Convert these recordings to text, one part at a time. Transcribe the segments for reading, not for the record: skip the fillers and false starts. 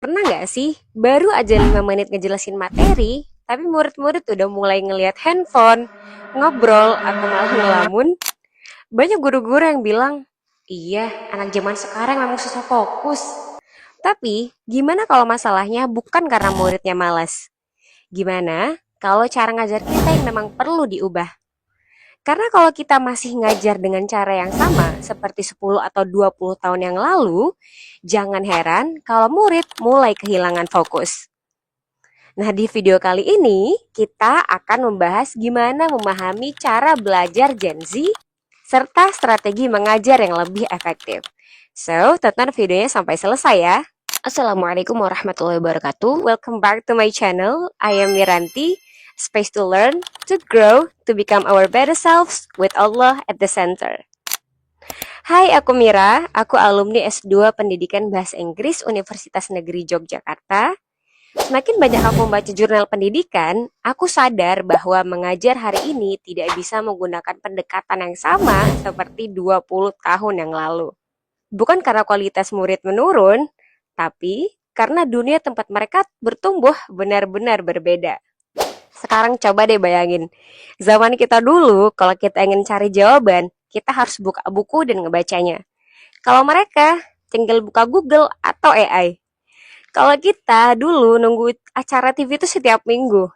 Pernah nggak sih, baru aja 5 menit ngejelasin materi, tapi murid-murid udah mulai ngelihat handphone, ngobrol, atau malah ngelamun? Banyak guru-guru yang bilang, iya, anak zaman sekarang memang susah fokus. Tapi, gimana kalau masalahnya bukan karena muridnya malas? Gimana kalau cara ngajar kita yang memang perlu diubah? Karena kalau kita masih ngajar dengan cara yang sama, seperti 10 atau 20 tahun yang lalu, jangan heran kalau murid mulai kehilangan fokus. Nah, di video kali ini kita akan membahas gimana memahami cara belajar Gen Z serta strategi mengajar yang lebih efektif. So, tonton videonya sampai selesai ya. Assalamualaikum warahmatullahi wabarakatuh. Welcome back to my channel. I am Miranti. Space to learn, to grow, to become our better selves with Allah at the center. Hai, aku Mira. Aku alumni S2 Pendidikan Bahasa Inggris Universitas Negeri Yogyakarta. Semakin banyak aku membaca jurnal pendidikan, aku sadar bahwa mengajar hari ini tidak bisa menggunakan pendekatan yang sama seperti 20 tahun yang lalu. Bukan karena kualitas murid menurun, tapi karena dunia tempat mereka bertumbuh benar-benar berbeda. Sekarang coba deh bayangin, zaman kita dulu kalau kita ingin cari jawaban, kita harus buka buku dan ngebacanya. Kalau mereka tinggal buka Google atau AI. Kalau kita dulu nunggu acara TV itu setiap minggu.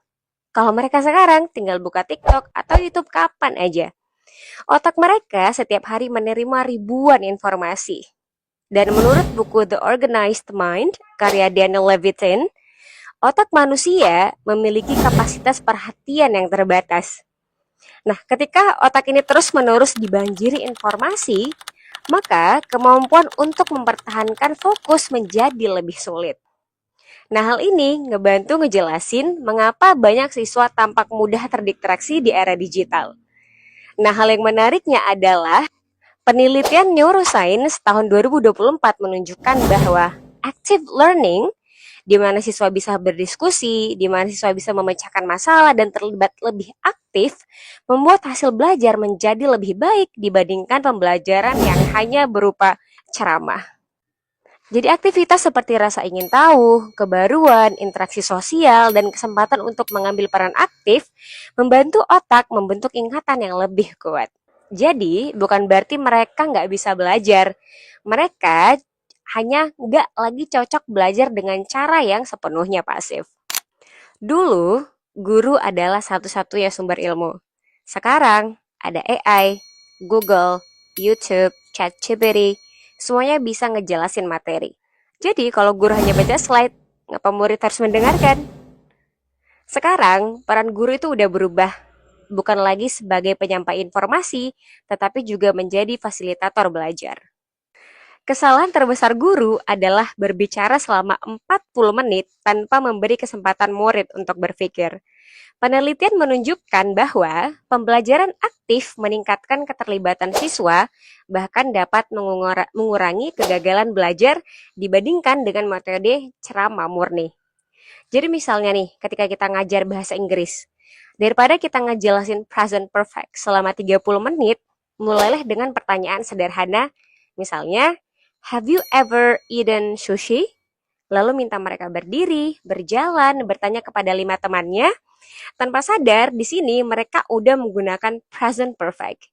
Kalau mereka sekarang tinggal buka TikTok atau YouTube kapan aja. Otak mereka setiap hari menerima ribuan informasi. Dan menurut buku The Organized Mind, karya Daniel Levitin, otak manusia memiliki kapasitas perhatian yang terbatas. Nah, ketika otak ini terus-menerus dibanjiri informasi, maka kemampuan untuk mempertahankan fokus menjadi lebih sulit. Nah, hal ini ngebantu ngejelasin mengapa banyak siswa tampak mudah terdistraksi di era digital. Nah, hal yang menariknya adalah penelitian neuroscience tahun 2024 menunjukkan bahwa active learning, di mana siswa bisa berdiskusi, di mana siswa bisa memecahkan masalah dan terlibat lebih aktif, membuat hasil belajar menjadi lebih baik dibandingkan pembelajaran yang hanya berupa ceramah. Jadi aktivitas seperti rasa ingin tahu, kebaruan, interaksi sosial, dan kesempatan untuk mengambil peran aktif membantu otak membentuk ingatan yang lebih kuat. Jadi bukan berarti mereka nggak bisa belajar. Mereka hanya nggak lagi cocok belajar dengan cara yang sepenuhnya pasif. Dulu, guru adalah satu-satunya sumber ilmu. Sekarang, ada AI, Google, YouTube, ChatGPT, semuanya bisa ngejelasin materi. Jadi, kalau guru hanya baca slide, ngapa murid harus mendengarkan? Sekarang, peran guru itu udah berubah. Bukan lagi sebagai penyampai informasi, tetapi juga menjadi fasilitator belajar. Kesalahan terbesar guru adalah berbicara selama 40 menit tanpa memberi kesempatan murid untuk berpikir. Penelitian menunjukkan bahwa pembelajaran aktif meningkatkan keterlibatan siswa, bahkan dapat mengurangi kegagalan belajar dibandingkan dengan metode ceramah murni. Jadi misalnya nih, ketika kita ngajar bahasa Inggris, daripada kita ngejelasin present perfect selama 30 menit, mulailah dengan pertanyaan sederhana, misalnya, have you ever eaten sushi? Lalu minta mereka berdiri, berjalan, bertanya kepada 5 temannya. Tanpa sadar, di sini mereka udah menggunakan present perfect.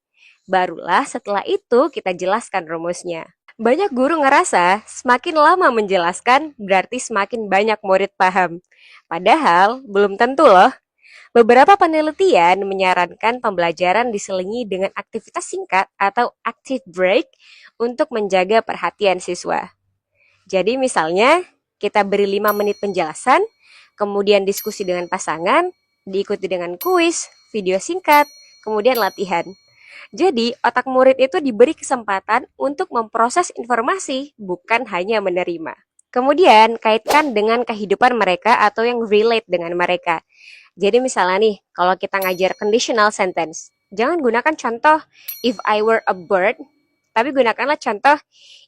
Barulah setelah itu kita jelaskan rumusnya. Banyak guru ngerasa semakin lama menjelaskan berarti semakin banyak murid paham. Padahal belum tentu loh. Beberapa penelitian menyarankan pembelajaran diselingi dengan aktivitas singkat atau active break untuk menjaga perhatian siswa. Jadi misalnya kita beri 5 menit penjelasan, kemudian diskusi dengan pasangan, diikuti dengan kuis, video singkat, kemudian latihan. Jadi otak murid itu diberi kesempatan untuk memproses informasi, bukan hanya menerima. Kemudian kaitkan dengan kehidupan mereka atau yang relate dengan mereka. Jadi misalnya nih, kalau kita ngajar conditional sentence, jangan gunakan contoh if I were a bird, tapi gunakanlah contoh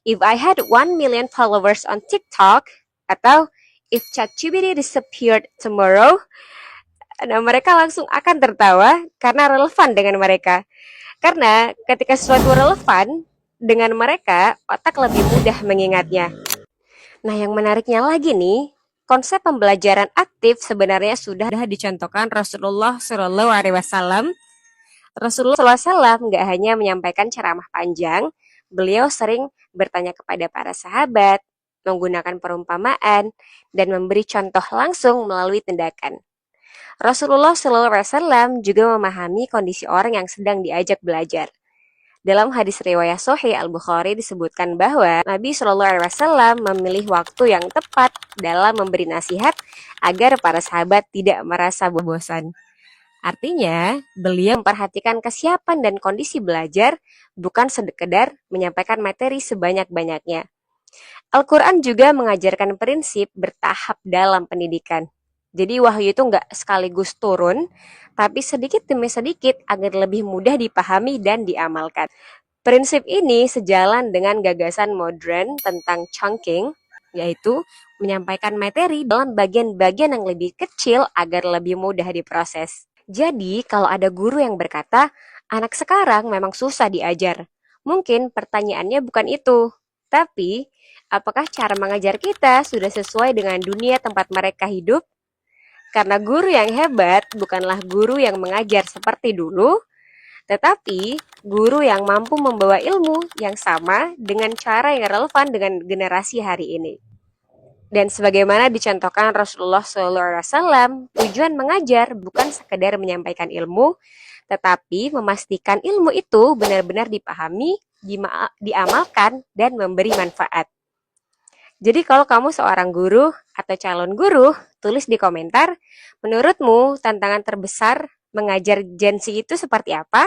if I had 1 million followers on TikTok, atau if ChatGPT disappeared tomorrow. Nah, mereka langsung akan tertawa karena relevan dengan mereka. Karena ketika sesuatu relevan dengan mereka, otak lebih mudah mengingatnya. Nah, yang menariknya lagi nih, konsep pembelajaran aktif sebenarnya sudah dicontohkan Rasulullah Shallallahu Alaihi Wasallam. Rasulullah SAW nggak hanya menyampaikan ceramah panjang, beliau sering bertanya kepada para sahabat, menggunakan perumpamaan, dan memberi contoh langsung melalui tindakan. Rasulullah SAW juga memahami kondisi orang yang sedang diajak belajar. Dalam hadis riwayat Sahih Al-Bukhari disebutkan bahwa Nabi Shallallahu Alaihi Wasallam memilih waktu yang tepat dalam memberi nasihat agar para sahabat tidak merasa bosan. Artinya, beliau memperhatikan kesiapan dan kondisi belajar, bukan sekedar menyampaikan materi sebanyak-banyaknya. Al-Quran juga mengajarkan prinsip bertahap dalam pendidikan. Jadi wahyu itu nggak sekaligus turun, tapi sedikit demi sedikit agar lebih mudah dipahami dan diamalkan. Prinsip ini sejalan dengan gagasan modern tentang chunking, yaitu menyampaikan materi dalam bagian-bagian yang lebih kecil agar lebih mudah diproses. Jadi, kalau ada guru yang berkata, anak sekarang memang susah diajar. Mungkin pertanyaannya bukan itu, tapi apakah cara mengajar kita sudah sesuai dengan dunia tempat mereka hidup? Karena guru yang hebat bukanlah guru yang mengajar seperti dulu, tetapi guru yang mampu membawa ilmu yang sama dengan cara yang relevan dengan generasi hari ini. Dan sebagaimana dicontohkan Rasulullah SAW, tujuan mengajar bukan sekedar menyampaikan ilmu, tetapi memastikan ilmu itu benar-benar dipahami, diamalkan, dan memberi manfaat. Jadi kalau kamu seorang guru atau calon guru, tulis di komentar, menurutmu tantangan terbesar mengajar Gen Z itu seperti apa?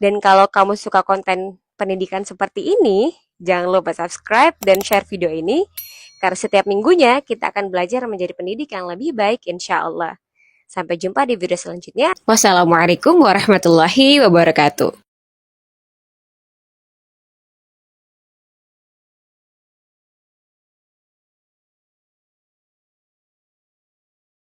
Dan kalau kamu suka konten pendidikan seperti ini, jangan lupa subscribe dan share video ini, karena setiap minggunya kita akan belajar menjadi pendidik yang lebih baik insya Allah. Sampai jumpa di video selanjutnya. Wassalamualaikum warahmatullahi wabarakatuh.